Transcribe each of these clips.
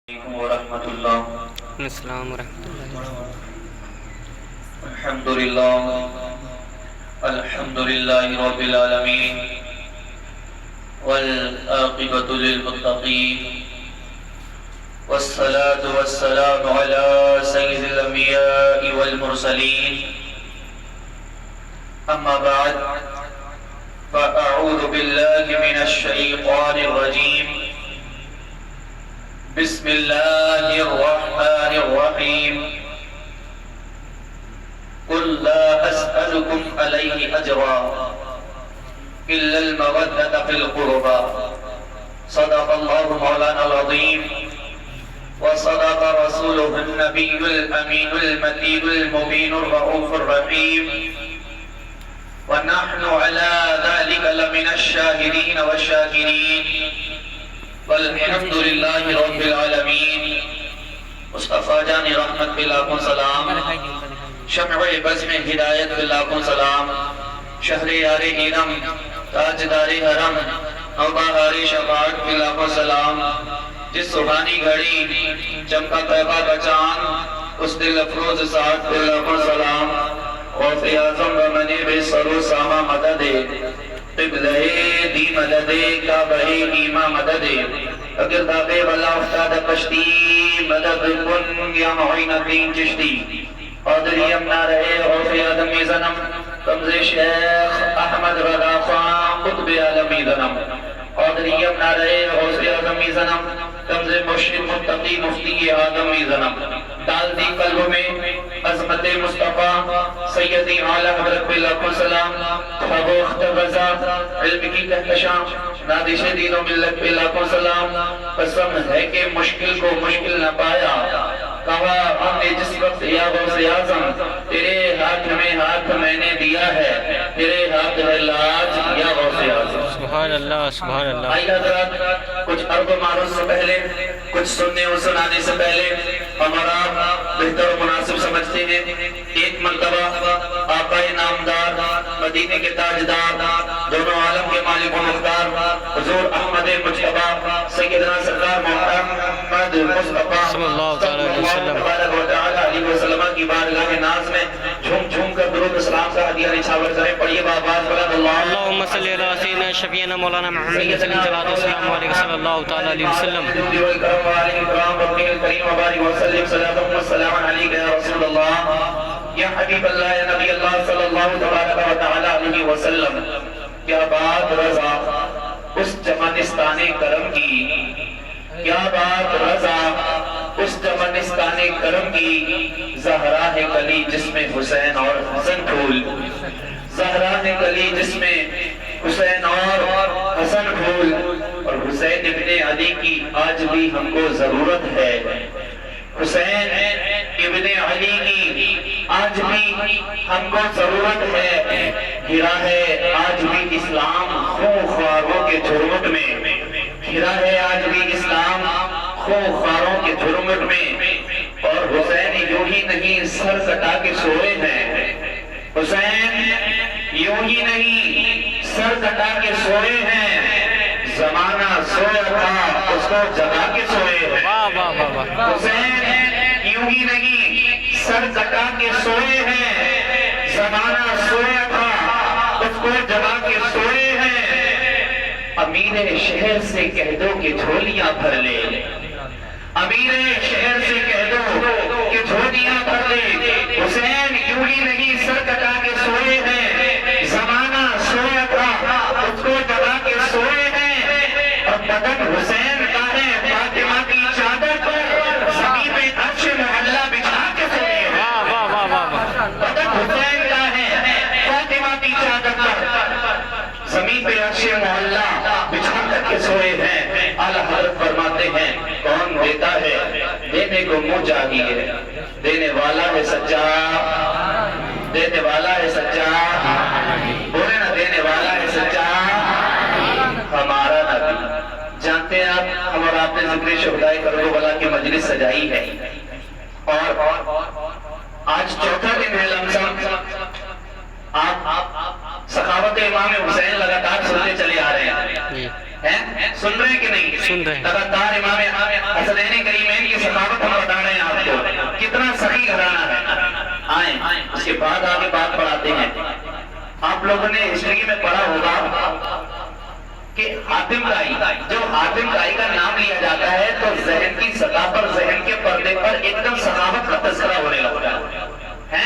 علیکم ورحمۃ اللہ۔ السلام ورحمۃ اللہ۔ الحمد للہ رب العالمین والعاقبۃ للمتقین والصلاة والسلام علی سید الانبیاء والمرسلین، اما بعد فاعوذ باللہ من الشیطان الرجیم، بسم اللہ الرحمن الرحیم، قل لا اسألكم علیہ اجرا الا المودة فی القربى، صدق اللہ مولانا العظیم وصدق رسوله النبی الامین المتین المبین الرؤوف الرحیم، ونحن على ذلك لمن الشاهدين والشاكرين، والحمد للہ رب العالمین۔ مصطفیٰ جان رحمت بلاکم سلام، شمع بزم ہدایت بلاکم سلام، شہر یار ارم تاجدار حرم نوبہار شفاعت بلاکم سلام، جس سبحانی گھڑی چمکا طیبہ کا چاند اس دل افروز ساتھ بلاکم سلام، غوث اعظم بمنیب سرو ساما مدد قبلہ دی مدد کعبہ ایمہ مدد، اگر داغے والا افتاد کشتی مدد کن یا معین الدین چشتی، قادری امنا رہے غوث آدمی زنم قبض شیخ احمد رضا خان قطب عالمی زنم، قادری امنا رہے غوث آدمی زنم قبض مرشد متقی مفتی آدمی زنم، ڈال دی قلب میں عظمت مصطفیٰ سیدی اعلیٰ حضرت بلاکم سلام، خبوخت غزہ علم کی کہکشاں نادش دین و ملت بلاکم سلام، قسم ہے کہ مشکل کو مشکل نہ پایا، کہا ہم نے جس وقت یا غوث اعظم تیرے ہاتھ میں ہاتھ میں نے دیا ہے، تیرے ہاتھ ہے لاج یا غوث اعظم۔ سبحان اللہ سبحان اللہ۔ آئی حضرات، کچھ عرض و معروض سے پہلے، کچھ سننے اور سنانے سے پہلے ہمارا بہتر و مناسب سمجھتے ہیں ایک مرتبہ آقا نامدار مدینے کے تاجدار دونوں عالم کے مالک و مختار حضور احمد مجتبی سیدنا سرکار محمد مصطفیٰ صلی اللہ علیہ وسلم علیہ وسلم کی بارگاہ ناز میں جھوم جھوم کر درود اسلام کا ہدیہ نچھاور کریں، پڑھیے بآواز بلند اللہم صلی علی سیدنا شفیعنا مولانا محمد صلی اللہ علیہ وسلم صلی اللہ تعالی علیہ وسلم۔ یا حبیب اللہ یا نبی اللہ صلی اللہ تعالی علیہ وسلم، کیا بات رضا اس چمنستان کرم کی، کیا بات رضا اس چمنستان کرم کی، زہرا ہے کلی جس میں حسین اور حسن پھول، زہرا ہے کلی جس میں حسین اور حسن پھول، اور حسین ابن علی کی آج بھی ہم کو ضرورت ہے، حسین ابن علی کی آج بھی ہم کو ضرورت ہے، گھرا ہے آج بھی اسلام خونخواروں کے جھرمٹ میں، گھرا ہے آج بھی اسلام خونخواروں کے جھرمٹ میں، اور حسین یوں ہی نہیں سر کٹا کے سوئے ہیں، حسین یوں ہی نہیں سر کٹا کے سوئے ہیں، زمانہ سویا تھا اس کو جگا کے سوئے ہیں، حسین یوں ہی نہیں سر کٹا کے سوئے ہیں، زمانہ سویا تھا اس کو جگا کے سوئے ہیں، امیر شہر سے کہہ دو کہ جھولیاں بھر لے، امیر شہر سے کہہ دو کہ جھولیاں بھر لے، حسین یوں ہی نہیں سر کٹا کے سوئے ہیں، زمانہ سویا تھا اس کو جگا کے سوئے ہیں، اور بدن حسین کا ہے فاطمہ کی چادر پر زمین پہ عرش محلہ بچھا کے سوئے ہیں، بدن حسین کا ہے فاطمہ کی چادر پر زمین پہ عرش محلہ بچھا کر کے سوئے ہیں، اعلیٰ حضرت فرماتے ہیں کون دیتا ہے دینے کو منہ چاہیے، دینے والا ہے سچا، دینے والا ہے سچا، بولے نا دینے والا ہے سچا ہمارا نبی۔ جانتے ہیں آپ ہم اور آپ نے ذکر شہدائے کربلا کی مجلس سجائی ہے، اور آج چوتھا دن ہے لمسم، آپ سخاوت امام حسین لگاتار سنتے چلے آ رہے ہیں، سن رہے ہیں کہ نہیں؟ سن رہے ہیں۔ لگاتار امام حسنین کریمین آئیں اس کے بعد آگے بات پڑھاتے ہیں. آپ لوگوں نے ہسٹری میں پڑھا ہوگا کہ حاتم طائی، جو حاتم طائی کا نام لیا جاتا ہے تو ذہن کی سطح پر، ذہن کے پردے پر ایک دم سخاوت کا تذکرہ ہونے لگتا ہے،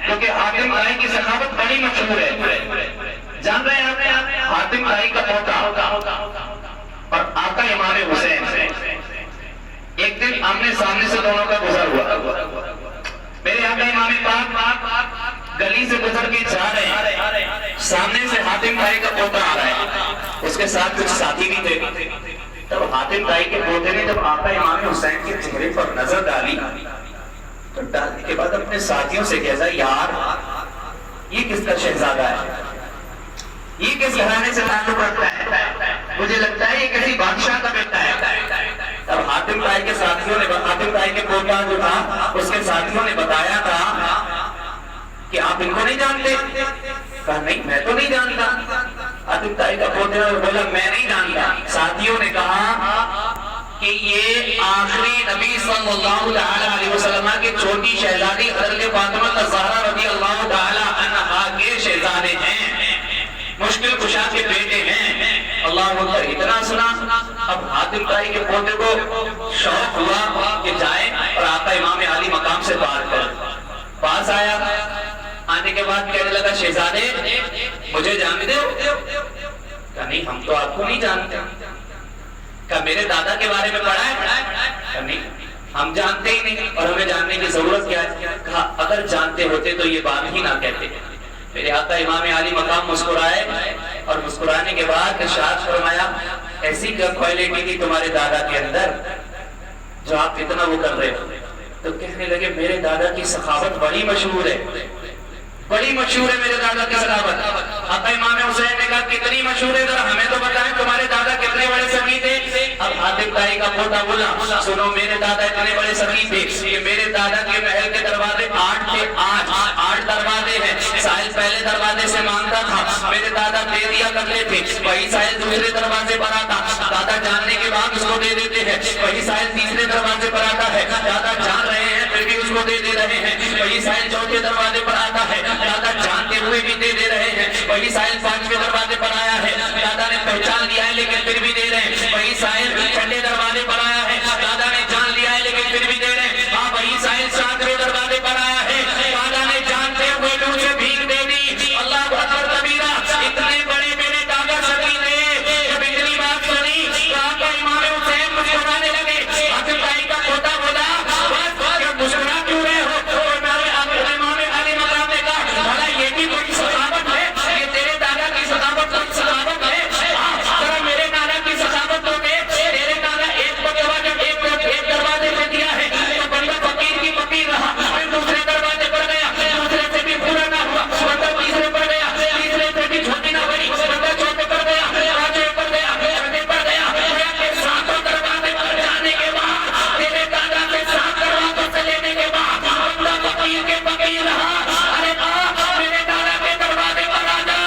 کیونکہ حاتم طائی کی سخاوت بڑی مشہور ہے. جان رہے ہیں آپ حاتم طائی کا پوتا اور آقا امام حسین ایک دن آمنے سامنے سے دونوں کا گزر ہوا. میرے آقا امام پاک گلی سے گزر کے جا رہے ہیں، سامنے سے حاتم طائی کا پوتا آ رہا ہے، اس کے ساتھ کچھ ساتھی بھی تھے. تب حاتم طائی کے پوتے نے جب آقا امام حسین کے چہرے پر نظر ڈالی تو ڈالنے کے بعد اپنے ساتھیوں سے کہا، یار یہ کس کا شہزادہ ہے، یہ کس گھرانے سے تعلق رکھتا ہے، مجھے لگتا ہے یہ کسی بادشاہ کا بیٹا ہے. تب حاتم طائی کے ساتھیوں نے، حاتم طائی کے پوتا جو تھا اس کے ساتھیوں نے بتایا تھا کہ آپ ان کو نہیں جانتے؟ کہا نہیں میں تو نہیں جانتا. حاتم طائی کا پوتا نے بولا میں نہیں جانتا. ساتھیوں نے کہا کہ یہ آخری نبی صلی اللہ علیہ وسلم کے چھوٹی شہزادی حضرت فاطمہ الزہرا رضی اللہ تعالی عنہا کے شہزادے ہیں، مشکل کشا کے بیٹے ہیں. اللہ اکبر. اتنا سنا اب حاتم طائی کے پوتے کو شوق ہوا کہ جائے اور آقا امام علی مقام سے بات کر. پاس آیا، آنے کے بعد کہنے لگا شہزادے مجھے جانتے ہو؟ کہا نہیں ہم تو آپ کو نہیں جانتے. کہا میرے دادا کے بارے میں پڑھا ہے؟ کہا نہیں ہم جانتے ہی نہیں اور ہمیں جاننے کی ضرورت کیا ہے. کہا اگر جانتے ہوتے تو یہ بات ہی نہ کہتے. میرے آقا امام علی مقام مسکرائے اور مسکرانے کے بعد ارشاد فرمایا ایسی کیا کوالٹی تھی تمہارے دادا کے اندر جو آپ اتنا وہ کر رہے ہو؟ تو کہنے لگے میرے دادا کی سخاوت بڑی مشہور ہے، بڑی مشہور ہے میرے دادا کی سخاوت. آقا امام حسین نے کہا کتنی مشہور ہے، ذرا ہمیں تو بتائیں تمہارے دادا کتنے بڑے سخی تھے. اب حاتم طائی کا پوتا بولا سنو میرے دادا اتنے بڑے سخی تھے کہ میرے دادا کے محل کے دروازے 8 تھے، 8 دروازے ہیں. سائل پہلے دروازے سے مانگتا تھا، میرے دادا دے دیا کرتے تھے. وہی سائل دوسرے دروازے پر آتا، دادا جاننے کے بعد اس کو دے دیتے ہیں. وہی سائل تیسرے دروازے پر آتا ہے، دادا جان رہے ہیں پھر بھی اس کو دے دے رہے ہیں. وہی سائل چوتھے دروازے پر آتا ہے، دادا جانتے ہوئے بھی دے دے رہے ہیں. وہی سائل 5ویں دروازے پر آیا ہے، دادا نے پہچان لیا ہے لیکن پھر بھی دے رہے ہیں. وہی سائل 6 دروازے پر آیا ہے، دادا نے جان لیا ہے لیکن پھر بھی دے رہے ہیں. ہاں وہی سائل 7ویں دروازے پر آیا ہے، دادا نے جانتے ہوئے لوگ سے بھیک دے دی. اللہ اکبر کبیرہ. اتنے بڑے میرے دادا سخی تھے. جب اتنی بات سنی تو آقا امام حسین مسکرانے لگے. حاتم طائی کا پوتا بولا بس مسکرا کیوں رہے ہو؟ امام علی مقام نے کہا بھلا یہ بھی کوئی سخاوت ہے؟ یہ تیرے دادا کی سخاوت سخاوت ہے؟ ذرا میرے دادا کی سخاوت تو دیکھ. تیرے دادا ایک دروازے پہ دیا ہے تو بندہ فقیر کی فقیر رہا، پھر دوسرے دروازے پر گیا، دوسرے سے بھی پورا نہ ہوا، بندہ تیسرے پر گیا، تیسرے سے بھی چھوٹی نہ بنی، بندہ چوتھے پر گیا، پانچویں پر گیا، چھٹے پر گیا. ساتوں دروازے پر جانے کے بعد تیرے دادا کے 7 دروازوں سے لینے کے بعد بندہ فقیر کے فقیر رہا. ارے میرے دادا کے دروازے پر آ جا.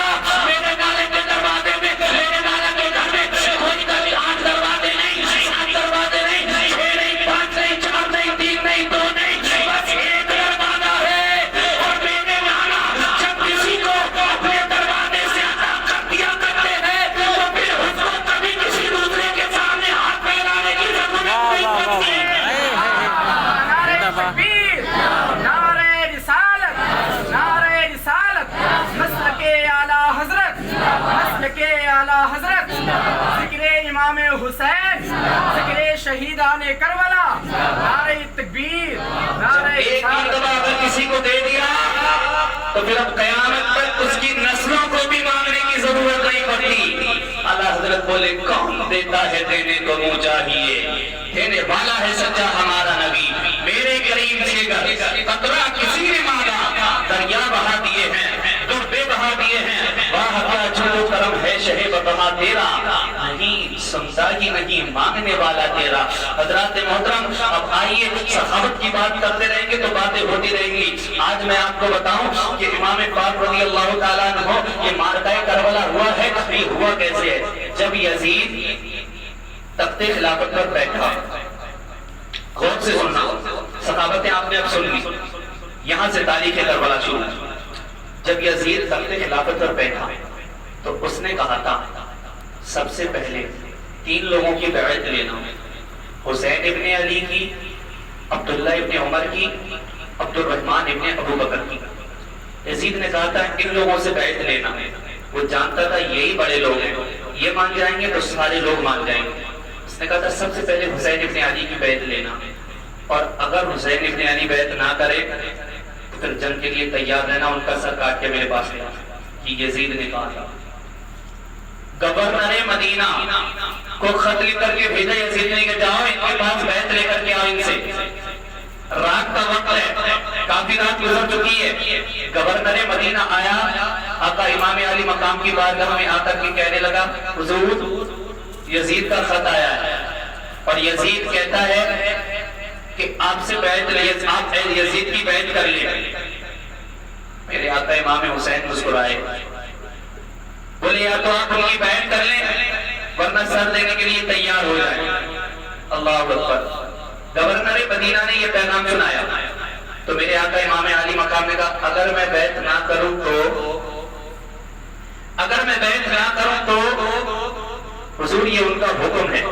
میرے دادا کے دروازے میں، میرے دادا کے گھر میں کوئی کبھی 8 دروازے نہیں، 7 دروازے نہیں، 6 نہیں، 5 نہیں، 4 نہیں، 3 نہیں، 2 نہیں، بس ایک دروازہ ہے. اور میرے نانا جب کسی کو اپنے دروازے سے عطا کر دیا کرتے ہیں تو پھر اس کو کبھی کسی دوسرے کے سامنے ہاتھ پھیلانے کی ضرورت نہیں پڑتی ہے. نعرہ تکبیر، نعرہ رسالت، نعرہ رسالت، مسلک اعلیٰ حضرت، مسلک اعلیٰ حضرت، ذکر امام حسین، ذکر شہیدان کربلا، نعرہ تکبیر، نعرہ ایک مرتبہ اگر کسی کو دے دیا تو پھر اب قیامت تک اس کی نسلوں کو بھی مانگنے کی ضرورت نہیں پڑتی. اللہ حضرت بولے کون دیتا ہے دینے کو منہ چاہیے، دینے والا ہے سچا ہمارا نبی. میرے کریم سے قطرہ کسی نے مانگا دریا بہا دیے ہیں، دربے بہا دیے ہیں. واہ کیا جھولو کرم ہے شہ بقا تیرا، نہیں سنتا ہی نہیں مانگنے والا تیرا. حضرات محترم اب آئیے سخاوت کی بات کرتے رہیں گے تو باتیں ہوتی رہیں گی. آج میں آپ کو بتاؤں کہ امام پاک رضی اللہ تعالیٰ عنہ یہ معرکہ کربلا ہوا ہے، نہیں ہوا کیسے ہے؟ جب یزید تخت خلافت پر بیٹھا، غور سے سننا سخاوتیں آپ نے اب سن لی. یہاں سے تاریخ کربلا شروع. جب یزید تخت خلافت پر بیٹھا تو اس نے کہا تھا سب سے پہلے 3 لوگوں کی بیعت لینا، حسین ابن علی کی، عبداللہ ابن عمر کی، عبد الرحمن ابن ابو بکر کی. یزید نے کہا تھا ان لوگوں سے بیعت لینا. وہ جانتا تھا یہی بڑے لوگ ہیں، یہ مان جائیں گے تو سارے لوگ مان جائیں گے. اس نے کہا تھا سب سے پہلے حسین ابن علی کی بیعت لینا، اور اگر حسین ابن علی بیعت نہ کرے تو پھر جنگ کے لیے تیار رہنا، ان کا سر کاٹ کے میرے پاس لینا. یہ یزید نے کہا تھا. گورنر مدینہ کو خط لکھ کر کے بھیجا یزید نے کہ جاؤ ان کے پاس بیعت لے کر کے آؤ ان سے. رات کا وقت ہے، کافی رات گزر چکی ہے. گورنر مدینہ آیا، آقا امام علی مقام کی بارگاہ میں آ کر کے کہنے لگا حضور یزید کا خط آیا ہے، اور یزید کہتا ہے کہ آپ سے بیعت لے، آپ یزید کی بیعت کر لیں. میرے آقا امام حسین مسکرائے، بولے یا تو آپ ان کی بیعت کر لیں ورنہ سر دینے کے لیے تیار ہو جائیں. اللہ اکبر. گورنر مدینہ نے یہ پیغام سنایا تو میرے آقا امام علی مقام نے کہا اگر میں بیعت نہ کروں تو حضور یہ ان کا حکم ہے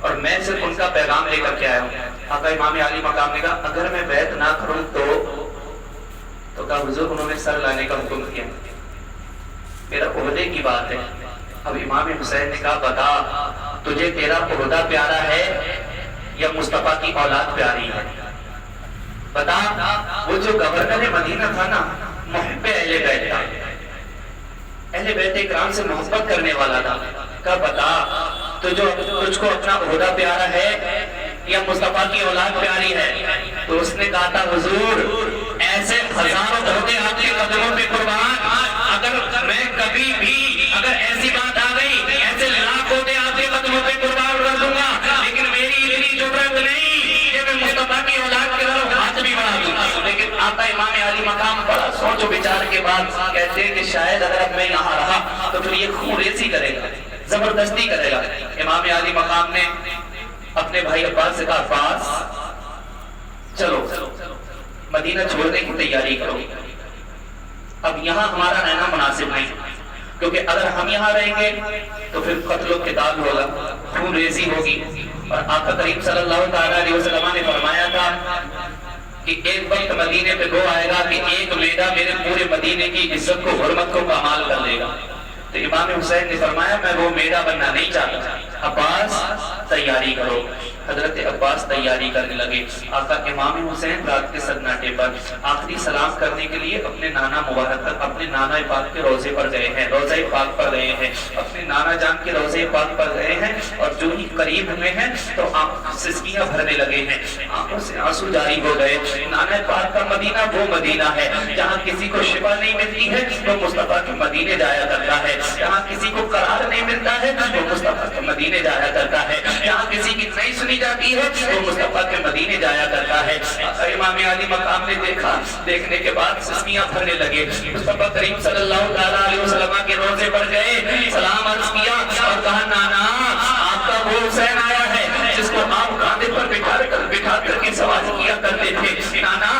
اور میں صرف ان کا پیغام لے کر کے آیا ہوں. آقا امام علی مقام نے کہا اگر میں بیعت نہ کروں تو کہا حضور انہوں نے سر لانے کا حکم کیا، میرا عہدے کی بات ہے. اب امام حسین نے کہا بتا تجھے تیرا عہدہ پیارا ہے یا مصطفیٰ کی اولاد پیاری ہے؟ بتا. وہ جو گورنر مدینہ تھا نا، محب اہل بیت تھا، اہل بیت اکرام سے محبت کرنے والا تھا. کہا بتا تجھ کو اپنا عہدہ پیارا ہے یا مصطفیٰ کی اولاد پیاری ہے؟ تو اس نے کہا تھا حضور ایسے ہزاروں عہدے آپ کے قدموں پہ قربان، اگر میں کبھی بھی اگر ایسی بات آ گئی ایسے لاکھ عہدے آپ کے قدموں پہ قربان کر دوں گا، لیکن میری اتنی ضرورت نہیں کہ میں مصطفیٰ کی اولاد کی طرف ہاتھ بھی بڑھا دوں. لیکن آقا امام علی مقام بڑا سوچ و بچار کے بعد کہتے ہیں کہ شاید اگر اب میں یہاں رہا تو پھر یہ خون ریزی کرے گا، زبردستی کرے گا. امام علی مقام نے اپنے بھائی عباس سے کہا عباس چلو مدینہ چھوڑنے کی تیاری کرو، اب یہاں ہمارا رہنا مناسب نہیں، کیونکہ اگر ہم یہاں رہیں گے تو پھر قتل و قتال ہوگا، خون ریزی ہوگی. اور آقا کریم صلی اللہ علیہ وسلم نے فرمایا تھا کہ ایک وقت مدینے پہ وہ آئے گا کہ ایک میڈا میرے پورے مدینے کی عزت کو حرمت کو پامال کر لے گا. تو امام حسین نے فرمایا میں وہ میڈا بننا نہیں چاہتا، عباس تیاری کرو. حضرت عباس تیاری کرنے لگے. آقا امام حسین رات کے سناٹے پر آخری سلام کرنے کے لیے اپنے نانا مبارک پر، اپنے نانا پاک کے روزے پر گئے ہیں، روزہ پاک پر گئے ہیں، اپنے نانا جان کے روزے پاک پر گئے ہیں. اور جو ہی قریب ہوئے ہیں تو آپ سسکیاں بھرنے لگے ہیں، آنکھوں سے آنسو جاری ہو گئے. نانا پاک کا مدینہ وہ مدینہ ہے جہاں کسی کو شفا نہیں ملتی ہے تو مصطفیٰ کے مدینے جایا کرتا ہے، جہاں کسی کو قرار نہیں ملتا ہے وہ مصطفیٰ کے مدینے جایا کرتا ہے، جہاں کسی کی نہیں سنی جاتی ہے وہ مصطفیٰ کے مدینے جایا کرتا ہے. امام علی مقام نے دیکھا، دیکھنے کے بعد سسکیاں بھرنے لگے. مصطفیٰ کریم صلی اللہ علیہ وسلم کے روزے پر گئے، سلام عرض کیا اور کہا نانا آپ کا وہ حسین آیا ہے جس کو آپ کاندھے پر بٹھا کر کے سواری کیا کرتے تھے. نانا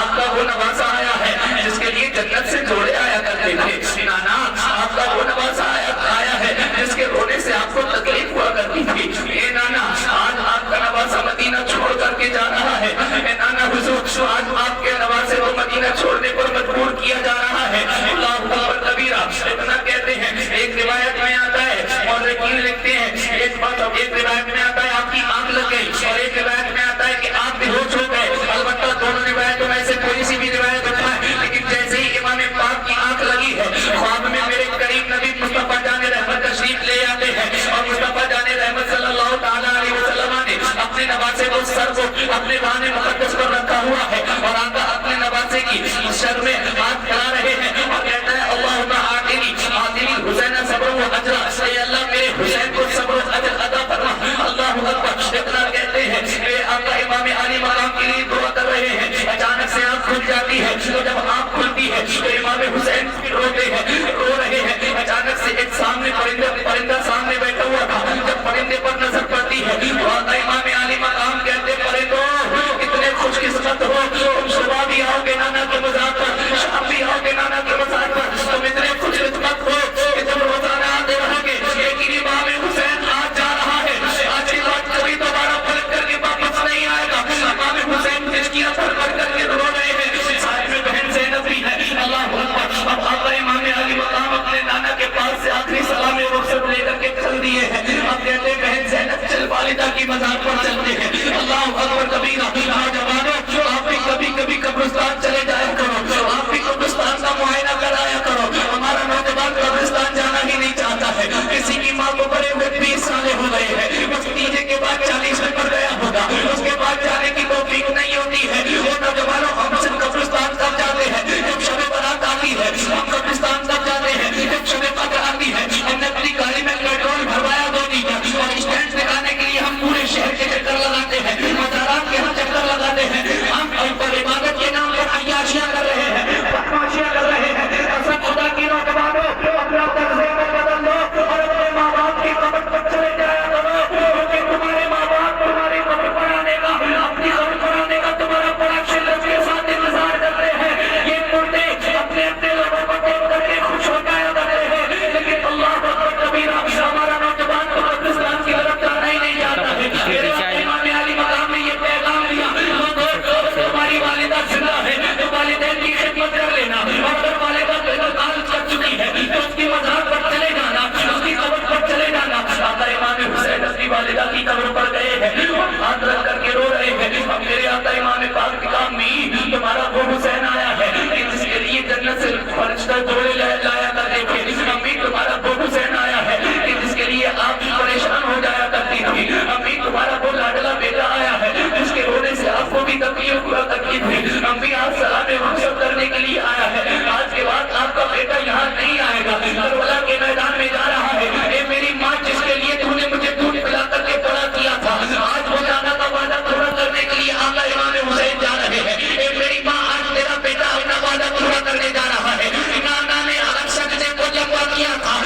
آپ کا وہ نواسا آیا ہے جس کے لیے جنت سے جوڑے آیا کرتے تھے. نانا آپ کا وہ نواسا آیا ہے جس کے رونے سے آپ کو تکلیف ہوا کرتی تھی. اے نانا آج آپ کا نواسا مدینہ چھوڑ کر کے جا رہا ہے. اے نانا حضور آج آپ کے نواسے کو مدینہ چھوڑنے پر مجبور کیا جا رہا ہے. اللہ اکبر کبیرہ. اتنا کہتے ہیں ایک روایت میں آتا ہے مورخین لکھتے ہیں ایک روایت میں آتا ہے آپ کی آنکھ لگ گئی اور ایک روایت میں آتا ہے کہ آپ بے ہوش ہو گئے. البتہ دونوں روایتوں میں سے کوئی سی بھی روایت اٹھائے لیکن جیسے ہی امام پاک کی آنکھ لگی ہے خواب میں میرے کریم نبی مصطفیٰ جان رحمت تشریف لے آتے ہیں اور مصطفیٰ جان رحمت صلی اللہ تعالی علیہ وسلم نے اپنے نواسے کو سر کو اپنے وہاں مقدس پر رکھا ہوا ہے اور آقا اپنے نواسے کی سر میں ہاتھ پھیلا رہے ہیں اور کہتا ہے اللہم آتنی حسین صبر و اجر. اے اللہ میرے حسین کو صبر و اجر عطا فرما. اللہ اکبر. اتنا کہتے ہیں میرے آقا امام علی مقام کے لیے دعا کر رہے ہیں. اچانک سے آنکھ کھل جاتی ہے تو جب آنکھ کھلتی ہے تو امام حسین روتے ہیں، رو رہے ہیں. اچانک سے ایک سامنے پرندہ سامنے بیٹھا ہوا تھا. جب پرندے پر نظر پڑتی ہے تو آقا امام علی مقام کہتے پرندو کتنے خوش قسمت ہو تم صبح بھی آؤ گے نانا بھی تکلیف ہوا کرتی تھی، امی آج سلام رخصت کرنے کے لیے آیا ہے، آج کے بعد آپ کا بیٹا یہاں نہیں آئے گا، کربلا کے میدان میں جا رہا ہے۔ اے میری ماں جس کے لیے تو نے مجھے دودھ پلا کر کے بڑا کیا تھا، آج وہ جانا کا وعدہ پورا کرنے کے لیے آقا امام حسین جا رہے ہیں۔ اے میری ماں آج تیرا بیٹا اپنا وعدہ پورا کرنے جا رہا ہے۔ نانا نے اگر سجدے کو لمبا کیا تھا،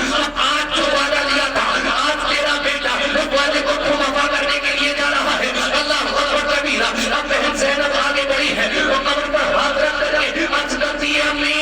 آج جو وعدہ لیا تھا، آج تیرا بیٹا اس وعدے کو وفا کرنے کے لیے جا رہا ہے۔ اللہ اکبر کبیرہ۔ اب بہن زینب آگے بڑھی ہے، وہ قبر پر ہاتھ رکھ کر کے عرض کرتی ہے امی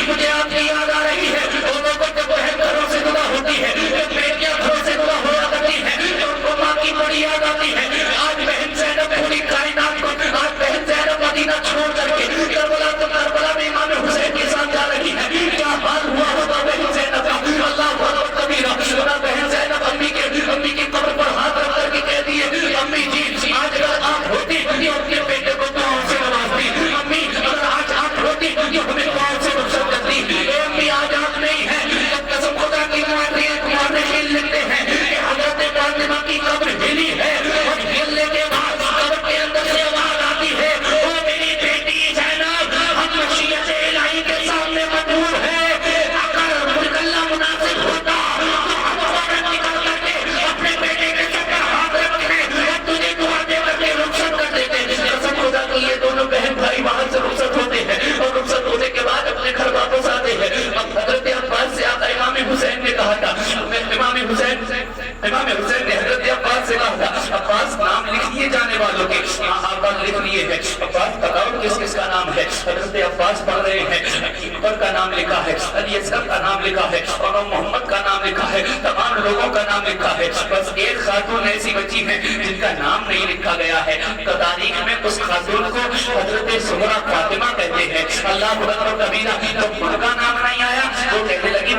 مجھے آپ کی یاد آ رہی ہے، وہ لوگوں جب بہن گھروں سے جدا ہوتی ہے، جب بیٹیاں گھروں سے جدا ہوا کرتی ہیں تو ان کو ماں کی بڑی یاد آتی ہے۔ آج بہن زینب پوری کائنات کو، آج بہن زینب مدینہ چھوڑ کر کے کربلا میں امام حسین کے ساتھ جا رہی ہے۔ کیا حال ہوا ہوگا بہن زینب کا؟ اللہ اکبر کبیرہ۔ بہن زینب امی کی قبر پر ہاتھ رکھ کر کے کہہ دیے امی جی آج اگر آپ ہوتی یہ اپنے بیٹے کو دعاؤں سے نوازتی، امی اگر آج آپ ہوتی یہ ہمیں دعاؤں سے رخصت کرتی۔ اے امی آج آپ نہیں ہے، جب قسم خدا کی مارنے کے لکھتے ہیں کہ حضرت فاطمہ کی قبر ہلی ہے اور ہلنے کے بعد قبر کے اندر سے آواز آتی ہے او میری بیٹی زینب ہم مشیت الہی کے سامنے مجبور ہے، اگر مکلم مناسب ہوتا تو ہم فوراً نکل کر کے اپنے بیٹے کے سر پر ہاتھ رکھتے اور تجھے دعا دے کر کے رخصت کر دیتے۔ قسم خدا کی یہ دونوں بہن بھائی وہاں سے رخصت ہوتے ہیں اور رخصت ہونے کے بعد اپنے گھر واپس آتے ہیں۔ اب حضرت عباس سے آقا امام حسین نے کہا تھا، امام حسین نے حضرت عباس سے کہا تھا عباس نام لکھ لیے جانے والوں کے، آقا لکھ لیے ہیں، عباس بتاؤ کس کس کا نام ہے؟ حضرت عباس پڑھ رہے ہیں، عمر کا نام لکھا ہے، علی اصغر کا نام لکھا ہے اور محمد کا نام لکھا ہے، تمام لوگوں کا نام لکھا ہے، بس ایک خاتون ایسی بچی ہے جن کا نام نہیں لکھا گیا ہے۔ تاریخ میں اس خاتون کو حضرت زہرا فاطمہ کہتے ہیں۔ اللہ اکبر کبیرہ۔ جب ان کا نام نہیں آیا وہ کہنے لگی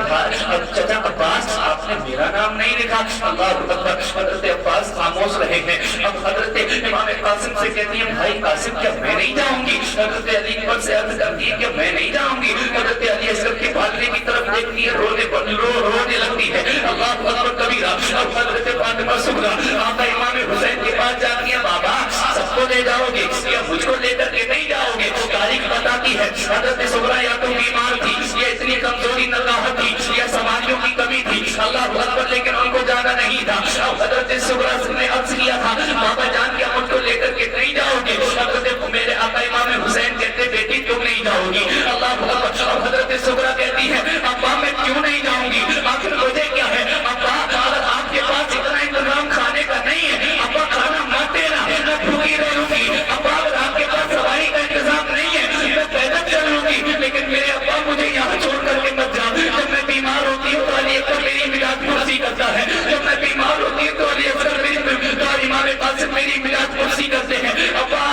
چچا عباس آپ نے میرا نام نہیں لکھا۔ اللہ اکبر۔ حضرت عباس خاموش رہے ہیں۔ اب حضرت امام قاسم سے کہتی ہے بھائی قاسم کیا میں نہیں جاؤں گی؟ حضرت علی اکبر سے عرض کرتی ہے کہ میں نہیں جاؤں گی۔ حضرت علی اصغر کے والدے کی طرف دیکھتی ہے، رونے لگتی ہے۔ اللہ اکبر کبیرہ۔ اب حضرت فاطمہ زہرا آقا امام حسین کے پاس جاتی ہے، بابا سب کو لے جاؤ گے یا مجھ کو لے کر کے نہیں جاؤ گے؟ تاریخ بتاتی ہے حضرت زہرا یا تو بیمار تھی یا اتنی کمزوری نگاہت تھی یا سواریوں کی کمی تھی، اللہ اکبر، لیکن ان کو جانا نہیں تھا۔ اب حضرت زہرا نے عرض کیا تھا بابا جان کیا مجھ کو لے کر کے نہیں جاؤ گے؟ حضرت میرے آقا امام حسین کہتے بیٹی تم نہیں جاؤ گی۔ اللہ اکبر۔ اب حضرت زہرا کہتی ہے ابا میں کیوں نہیں جاؤں گی؟ آخر وجہ کیا ہے؟ ابا اگر آپ کے پاس اتنا انتظام کھانے کا نہیں ہے ابا کھانا مت دینا، میں بھوکی رہوں گی۔ ابا اگر آپ کے پاس سواری کا انتظام نہیں ہے میں پیدل چلوں گی، لیکن میرے ابا مجھے یہاں چھوڑ کر کے مت جاؤ۔ جب میں بیمار ہوتی ہوں تو علی اکبر میری مداد پرسی کرتا ہے، جب میں بیمار ہوتی ہوں تو علی اکبر امام قاسم میری مداد پرسی کرتے ہیں۔ ابا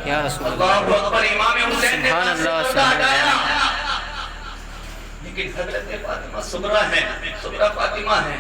یا رسول اللہ. اللہ اکبر. امام حسین نے سبحان اللہ، پردہ سبحان ہٹایا. اللہ. لیکن حضرت فاطمہ صغرا ہے، صغرا فاطمہ ہے،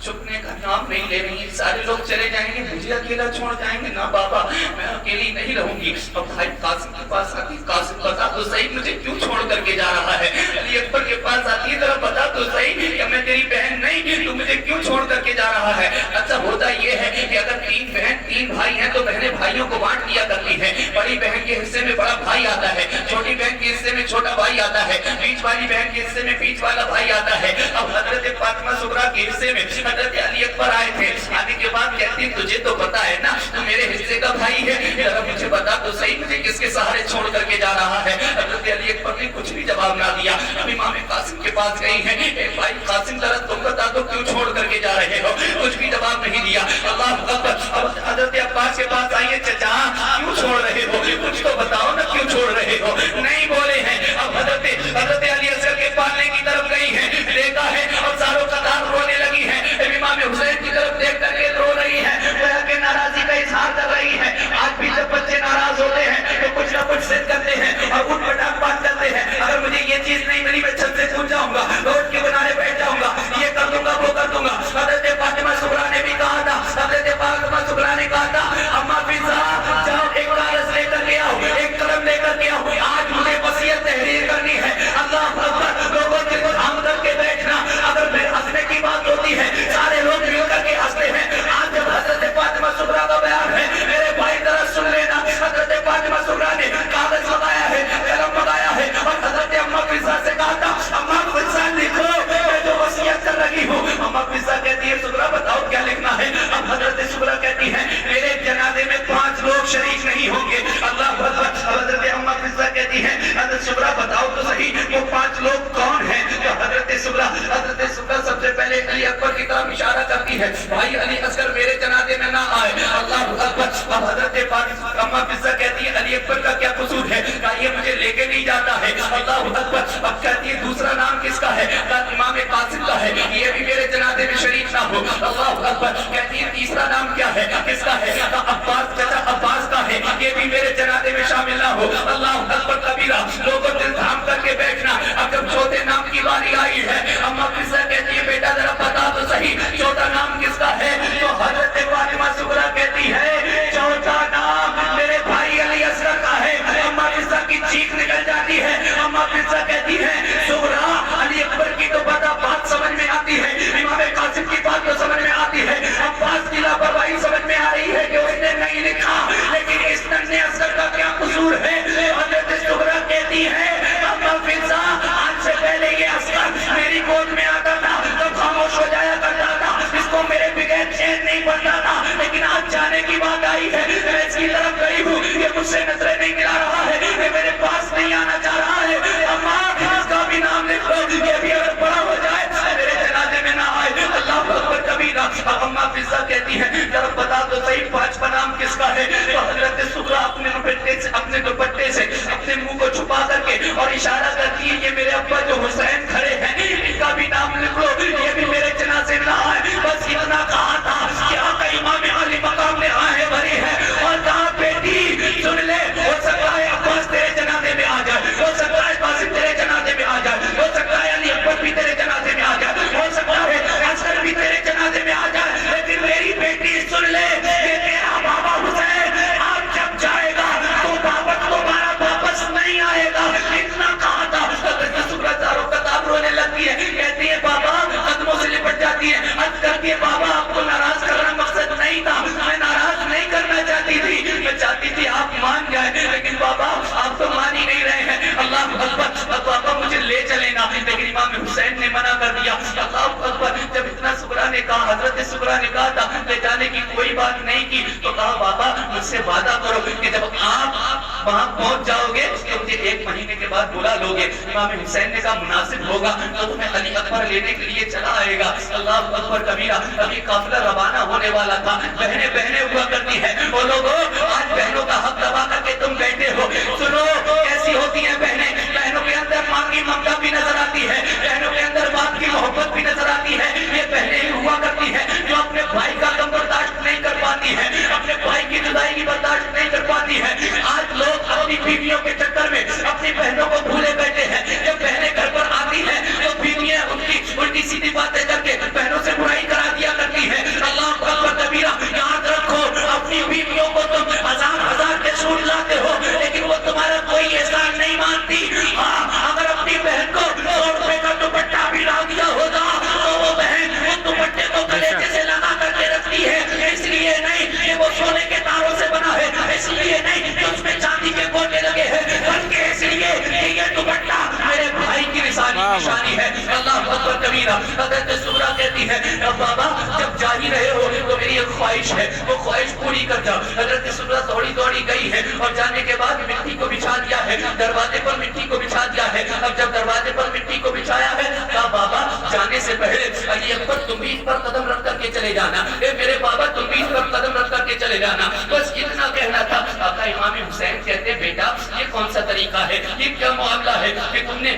چھپنے کا نام نہیں لے رہی. سارے لوگ چلے جائیں گے، مجھے اکیلا چھوڑ جائیں گے. نہ بابا، میں اکیلی نہیں رہوں گی. اب بھائی قاسم کے پاس آتی. قاسم بتا تو صحیح مجھے کیوں چھوڑ کر کے جا رہا ہے. علی اکبر کے پاس آتی ہے، ذرا بتا تو صحیح کہ میں تیری بہن نہیں، تو مجھے کیوں چھوڑ کر کے جا رہا ہے. اچھا ہوتا یہ ہے کہ اگر تین بہن تین بھائی ہیں تو بہنیں بھائیوں کو بانٹ دیا کرتی ہیں. بڑی بہن کے حصے میں بڑا بھائی آتا ہے، چھوٹی بہن کے حصے میں چھوٹا بھائی آتا ہے، بیچ والی بہن کے حصے میں بیچ والا بھائی آتا ہے. اب حضرت فاطمہ صغرا کے حصے میں حضرت علی اکبر آئے تھے. آنے کے بعد کہتی تجھے تو پتا ہے نا تو میرے حصے کا بھائی ہے، ذرا مجھے بتا تو صحیح مجھے کس کے سہارے چھوڑ کر کے جا رہا ہے. حضرت علی اکبر نے کچھ بھی جواب نہ دیا. اب امام قاسم کے پاس گئی ہیں. اے بھائی قاسم ذرا تم بتا دو کیوں چھوڑ کر کے جا رہے ہو. کچھ بھی جواب نہیں دیا. اللہ اکبر. اب حضرت عباس کے پاس آئیے. چچا کیوں چھوڑ رہے ہو، کچھ تو بتاؤ نا کیوں چھوڑ رہے ہو. نہیں بولے ہیں. اب حضرت علی اصغر کے پالنے کی طرف گئی ہیں، دیکھا ہے اور ساروں قطار رونے لگی ہیں. امام حسین کی طرف دیکھ کر کے رو رہی ہے، گویا کہ ناراضی کا اظہار کر رہی ہے. آج بھی جب بچے ناراض ہوتے ہیں تو کچھ نہ کچھ ضد کرتے ہیں اور اٹھ پٹاک بات کرتے ہیں. اگر مجھے یہ چیز نہیں ملی میں چھت سے کود جاؤں گا، روڈ کے کنارے بیٹھ جاؤں گا، یہ کر دوں گا وہ کر دوں گا. حضرت فاطمہ صغرا نے بھی کہا تھا، حضرت فاطمہ صغرا نے کہا تھا اما فضا جاؤ ایک کاغذ لے کر کے آؤ، ایک قلم لے کر کے آؤ، آج مجھے وصیت تحریر کرنی ہے. اللہ اکبر. لوگوں کے ہم کر کے بیٹھنا. اگر ہنسنے کی بات ہوتی ہے سارے لوگ مل کر کے ہنستے ہیں. آج جب حضرت فاطمہ صغرا کا بیان ہے میرے بھائی ذرا سن لینا. حضرت فاطمہ صغرا نے کاغذ منگایا ہے، قلم منگایا ہے اور حضرت اما فضا سے کہا تھا اما فضا لکھو میں جو وصیت کر رہی ہوں. اما فضا کہتی ہے صغرا بتاؤ کیا لکھنا ہے. اب حضرت صغرا کہتی ہے میرے جنازے میں 5 لوگ شریک نہیں ہوں گے. اللہ اکبر. حضرت اما فضا کہتی ہے حضرت صغرا بتاؤ تو صحیح وہ 5 لوگ کون ہیں. حضرت صغرا سب سے پہلے علی اکبر کی طرف اشارہ کرتی ہے، بھائی علی اصغر میرے جنازے میں نہ آئے. اللہ اکبر. اب حضرت اما فضا کہتی ہے علی اکبر کا کیا قصور ہے، کہا یہ مجھے لے کے نہیں جاتا ہے. اللہ اکبر. اب کہتی ہے دوسرا نام کس کا ہے، کہا امام قاسم کا ہے، یہ بھی میرے جنازے میں شریک نہ ہو. اللہ اکبر. کہتی ہے تیسرا نام کیا ہے، کس کا ہے، کہا عباس چچا عباس کا ہے، یہ بھی میرے جنازے میں شامل نہ ہو. اللہ اکبر کبیرہ. لوگوں دل تھام کر کے بیٹھنا. اب جب چوتھے نام کی باری آئی ہے اما فضا کہتی ہے بیٹا ذرا بتا تو صحیح چوتھا نام کس کا ہے. تو حضرت فاطمہ صغرا کہتی ہے چوتھا نام میرے بھائی علی اصغر کا ہے. اما فضا کی چیخ نکل جاتی ہے. اما فضا کہتی ہے صغرا علی اکبر کی تو بات سمجھ میں آتی ہے، امام قاسم کی بات تو سمجھ میں آتی ہے، عباس کی لاپرواہی سمجھ میں آ رہی ہے کہ اس نے نہیں لکھا، لیکن اس ننھے اصغر کا کیا قصور ہے. حضرت صغرا کہتی ہے اما فضا آج سے پہلے یہ اصغر میری گود میں آتا تھا تو خاموش ہو جایا کرتا تھا، اس کو میرے بغیر چین نہیں پڑتا تھا، لیکن آج جانے کی بات آئی ہے میں اس کی طرف گئی ہوں، یہ مجھ سے نظریں نہیں ملا رہا ہے، یہ میرے پاس نہیں آنا چاہ رہا ہے. اما اس کا بھی نام لکھ لو، یہ بھی اگر بڑا ہو جائے میرے جنازے میں نہ آئے. اللہ اکبر کبیرہ. اما فضا کہتی ہے ذرا بتا تو صحیح 5واں نام کس کا ہے. تو حضرت صغرا اپنے دوپٹے سے اپنے منہ کو چھپا کر کے اور اشارہ کرتی ہے یہ میرے ابا جو حسین کھڑے ہیں ان کا بھی نام لکھ لو، یہ بھی میرے جنازے میں نہ آئے. بس اتنا کہا تھا کہ آقا امام علی مقام میں آئے بھری ہے اور کہا بیٹی سن لے، ہو سکتا ہے عباس تیرے جنازے میں آ جائے، ہو سکتا ہے قاسم تیرے جنازے میں آ جائے، ہو سکتا ہے علی اکبر بھی تیرے جنازے میں آ جائے، ہو سکتا ہے اصغر بھی تیرے جنازے میں آ جائے، لیکن میری بیٹی سن لے کہ تیرا بابا حسین آج جب جائے گا تو بابت دوبارہ واپس نہیں آئے گا. اتنا کہا تھا. حضرت صغرا چاروں قطار رونے لگتی ہے، کہتی ہے بابا قدموں سے لپٹ جاتی ہے، عرض کرتی ہے بابا آپ کو ناراض کرنا مقصد نہیں تھا، میں ناراض نہیں کرنا چاہتی تھی، میں چاہتی تھی آپ مان جائیں، لیکن بابا آپ تو مان ہی نہیں رہے ہیں. اللہ اکبر. بابا مجھے لے چلے نا، لیکن امام حسین نے منع کر دیا. اللہ اکبر. جب اتنا صغرا نے کہا، حضرت صغرا نے کہا تھا لے جانے کی کوئی بات نہیں کی، تو کہا بابا مجھ سے وعدہ کرو کہ جب آپ وہاں پہنچ جاؤ گے تو مجھے 1 مہینے کے بعد بلا لو گے. امام حسین نے کہا مناسب ہوگا تو تمہیں علی اکبر لینے کے لیے چلا آئے گا. اللہ اکبر کبیرہ. ابھی قافلہ روانہ ہونے والا تھا. بہنیں ہوا کرتی ہیں، وہ لوگوں آج بہنوں کا حق دبا کر کے تم بیٹھے ہو. سنو کیسی ہوتی ہیں بہنیں. بہنوں کے اندر ماں کی ممتا بھی نظر آتی ہے، بہنوں کے اندر باپ کی محبت بھی نظر آتی ہے. یہ بہنیں ہی ہوا کرتی ہیں جو اپنے بھائی کا غم برداشت نہیں کر پاتی ہیں، اپنے بھائی کی اکبر کبیرہ۔ حضرت سغرا کہتی ہے بابا جب جا ہی رہے ہو تو میری ایک خواہش ہے، وہ خواہش پوری کر جاؤ۔ حضرت سغرا دوڑی دوڑی گئی ہے اور جانے کے بعد مٹی کو بچھا دیا ہے، دروازے پر مٹی کو بچھا دیا ہے۔ اب جب دروازے پر مٹی کو بچھایا ہے کہا بابا جانے سے پہلے علی اکبر تم بھی اس پر قدم رکھ کر کے چلے جانا، اے میرے بابا تم بھی اس پر قدم رکھ کر کے چلے جانا، بس اتنا کہنا تھا۔ آقا امام حسین کہتے بیٹا یہ کون سا طریقہ ہے، یہ کیا معاملہ ہے کہ تم نے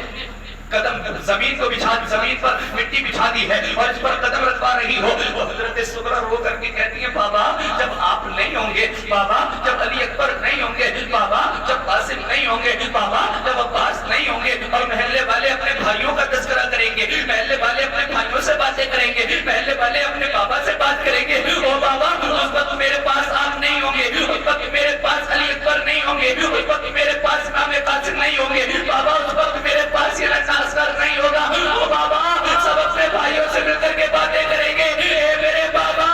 قدم زمین کو بچھا، زمین پر مٹی بچھا دی ہے اور اس پر قدم رکھوا رہی ہو۔ وہ حضرت سغرا رو کر کے کہتی ہے بابا جب آپ نہیں ہوں گے، بابا جب علی اکبر نہیں ہوں گے، بابا جب قاسم نہیں ہوں گے، بابا جب عباس نہیں ہوں گے اور محلے والے اپنے بھائیوں کا تذکرہ کریں گے، محلے والے اپنے بھائیوں سے باتیں کریں گے، محلے والے اپنے بابا سے بات کریں گے، او بابا اس وقت میرے پاس آپ نہیں ہوں گے، اس وقت میرے پاس علی اکبر نہیں ہوں گے، اس وقت میرے پاس امام قاسم نہیں ہوں گے، بابا اس وقت میرے پاس یہ اثر نہیں ہوگا، او بابا سب اپنے بھائیوں سے مل کر کے باتیں کریں گے، اے میرے بابا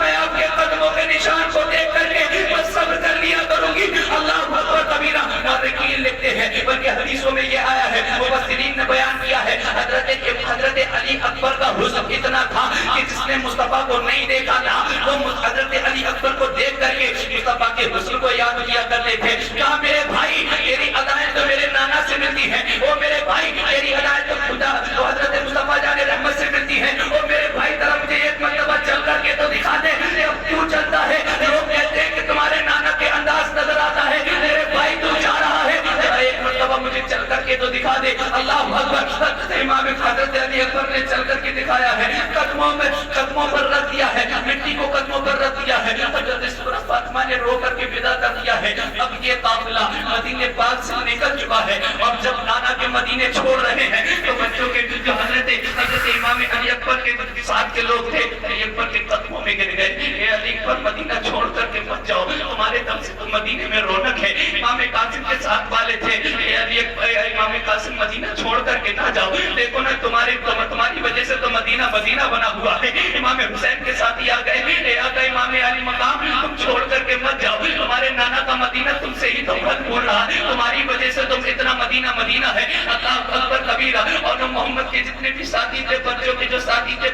میں آپ کے قدموں کے نشان کو دیکھ کر کے بس صبر کر لیا کروں گی۔ اللہ اکبر کبیرہ۔ مورخین لکھتے ہیں بلکہ حدیثوں میں یہ آیا ہے، مفسرین نے بیان کیا ہے حضرت علی اکبر کا حسن اتنا تھا کہ جس نے مصطفیٰ کو نہیں دیکھا تھا وہ حضرت علی اکبر کو دیکھ کر کے مصطفیٰ کے حسن کو یاد کیا کرتے تھے۔ کہا میرے بھائی تیری ادائیں تو میرے نانا سے ملتی ہیں، او میرے بھائی تیری ادائیں تو خدا تو حضرت مصطفیٰ جان رحمت سے ملتی ہیں، او میرے بھائی ذرا مجھے ایک مرتبہ چل کر کے تو دکھا دے اب کیوں چلتا ہے، لوگ کہتے ہیں کہ تمہارے نانا کے انداز نظر آتا ہے، میرے بھائی تو جا رہا ہے ذرا ایک مرتبہ مجھے چل کر کے تو دکھا دے۔ اللہ اکبر۔ امام حضرت علی اکبر نے چل کر کے دکھایا ہے، قدموں پر رکھ دیا ہے، مٹی کو قدموں پر رکھ دیا ہے۔ حضرت سغرا فاطمہ نے رو کر کے ودا کر دیا ہے۔ اب یہ قافلہ مدینے پاک سے نکل چکا ہے اور جب نانا کے مدینے چھوڑ رہے ہیں تو بچوں کے جو حضرت امام علی اکبر کے ساتھ کے لوگ تھے علی اکبر کے قدموں میں گر گئے، اے علی اکبر مدینہ چھوڑ کر کے مت جاؤ، تمہارے دم سے تو مدینے میں رونق ہے۔ امام قاسم کے ساتھ والے تھے، اے علی اکبر امام قاسم مدینہ چھوڑ کر کے نہ جاؤ، دیکھو نا تمہاری وجہ سے تو مدینہ بنا ہوا ہے۔ امام حسین کے ساتھ ہی آ گئے، اے آقا امام علی مقام تم چھوڑ کر کے مت جاؤ، تمہارے نانا کا مدینہ تم سے ہی تو پھل پھول رہا ہے، تمہاری وجہ سے تم اتنا مدینہ ہے۔ اللہ اکبر کبیرہ۔ اور محمد کے جتنے بھی ساتھی تھے، بچوں کے جو ساتھی تھے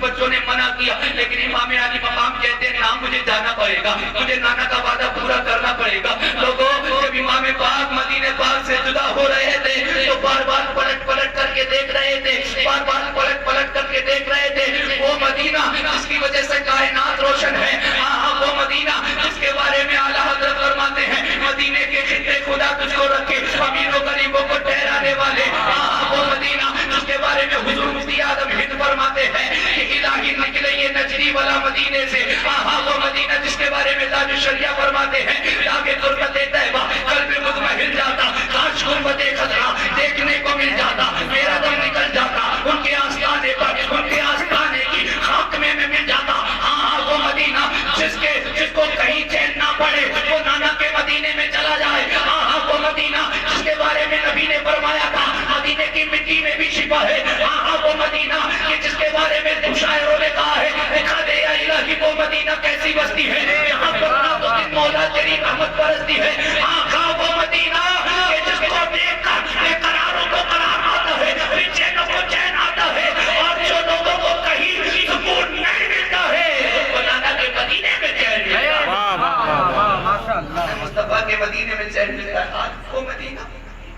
بچوں نے منع کیا، لیکن امام علی مقام کہتے ہیں نا مجھے جانا پڑے گا، مجھے نانا کا وعدہ پورا کرنا پڑے گا۔ لوگوں جب امام پاک مدینے پاک سے جدا ہو رہے تھے تو بار بار پلٹ کر کے دیکھ رہے تھے، بار بار پلٹ کر کے دیکھ رہے تھے وہ مدینہ جس کی وجہ سے کائنات روشن ہے، ہاں وہ مدینہ جس کے بارے میں اعلیٰ حضرت فرماتے ہیں مدینے کے خطے خدا تجھ کو رکھے امیر و غریبوں کو ٹھہرانے والے، ہاں وہ مدینہ جس کے بارے میں حضور مفتی اعظم ہند فرماتے ہیں کہ الہی نکلے یہ نجری والا مدینے سے، ہاں وہ مدینہ جس کے بارے میں تاج الشریعہ فرماتے ہیں آگے غربت طیبہ قلب مطمئن جاتا، کاش غربت خطرہ دیکھنے کو مل جاتا، میرا دم نکل جاتا ان کے آستانے پر، ان کے آستانے کی خاک میں مل جاتا، ہاں وہ مدینہ جس کو کہیں چین نہ پڑے وہ نانا کے مدینے میں چلا جائے، ہاں وہ مدینہ جس کے بارے میں نبی نے فرمایا تھا مدینے کی مٹی میں بھی شفا ہے، ہاں وہ مدینہ کہ جس کے بارے میں تم شاعروں نے کہا ہے دکھا دے یا الہی وہ مدینہ کیسی بستی ہے، یہاں پر رات و دن مولا تیری رحمت برستی ہے، ہاں وہ مدینہ کہ جس کو دیکھ کر بے قراروں کو قرار آتا ہے، بے چینوں کو چین آتا ہے، اور جو لوگوں کو کہیں سکون نہیں ملتا ہے وہ نانا کے مدینے میں چین ملتا ہے، مصطفیٰ کے مدینے میں چین ملتا ہے۔ آج وہ مدینہ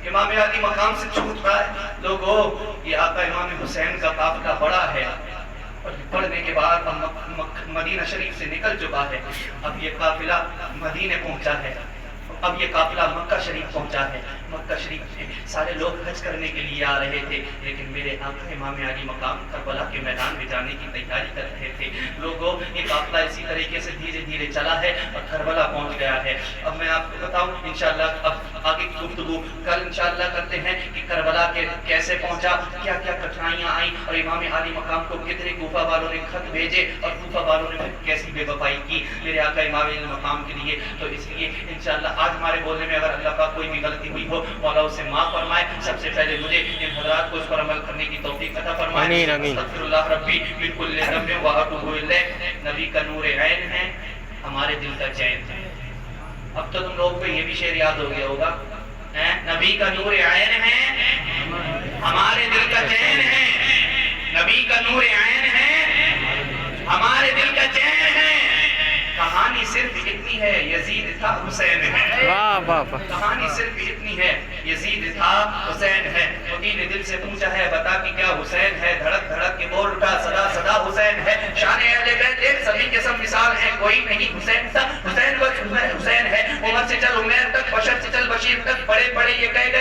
امام علی مقام سے چھوٹ رہا ہے۔ لوگوں یہ آقا امام حسین کا قافلہ بڑا ہے اور پڑھنے کے بعد مدینہ شریف سے نکل چکا ہے، اب یہ قافلہ مدینے پہنچا ہے، اب یہ قافلہ مکہ شریف پہنچا ہے۔ مکہ شریف میں سارے لوگ حج کرنے کے لیے آ رہے تھے، لیکن میرے آقا امام علی مقام کربلا کے میدان میں جانے کی تیاری کر رہے تھے۔ لوگوں یہ قافلہ اسی طریقے سے دھیرے دھیرے چلا ہے اور کربلا پہنچ گیا ہے۔ اب میں آپ کو بتاؤں انشاءاللہ اب آگے کی گفتگو کل انشاءاللہ کرتے ہیں کہ کربلا کے کیسے پہنچا، کیا کیا کٹھنائیاں آئیں اور امام علی مقام کو کتنے کوفہ والوں نے خط بھیجے اور کوفہ والوں نے کیسی بے وفائی کی میرے آقا امام علی مقام کے لیے۔ تو اس لیے انشاءاللہ آج ہمارے بولنے میں اگر اللہ پاک کوئی بھی غلطی ہوئی ہو مولا اسے معاف فرمائے۔ سب سے پہلے مجھے ان حضرات کو اس پر عمل کرنے کی توفیق عطا فرمائے۔ آمین آمین۔ استغفر اللہ ربی من کل ذنب واتوب الیہ۔ نبی کا نور عین ہے، ہمارے دل کا چین ہے۔ اب تو تم لوگ کو یہ بھی شعر یاد ہو گیا ہوگا، نبی کا نور عین ہے، ہمارے دل کا چین ہے۔ نبی کا نور عین ہے، ہمارے دل کا چین ہے۔ کہانی صرف اتنی ہے، یزید تھا حسین ہے۔ واہ واہ واہ، کہانی صرف اتنی ہے، یزید تھا حسین ہے۔ مدی نے دل سے پوچھا ہے بتا کہ کیا حسین ہے؟ دھڑک دھڑک کے بول اٹھا صدا صدا حسین ہے۔ شان اہل بیت ایک سبھی کے سب مثال ہے، کوئی نہیں حسین سا، حسین وقت حسین ہے۔ عمر سے چل عمیر تک، بشر سے چل بشیر تک، بڑے بڑے یہ کہہ گئے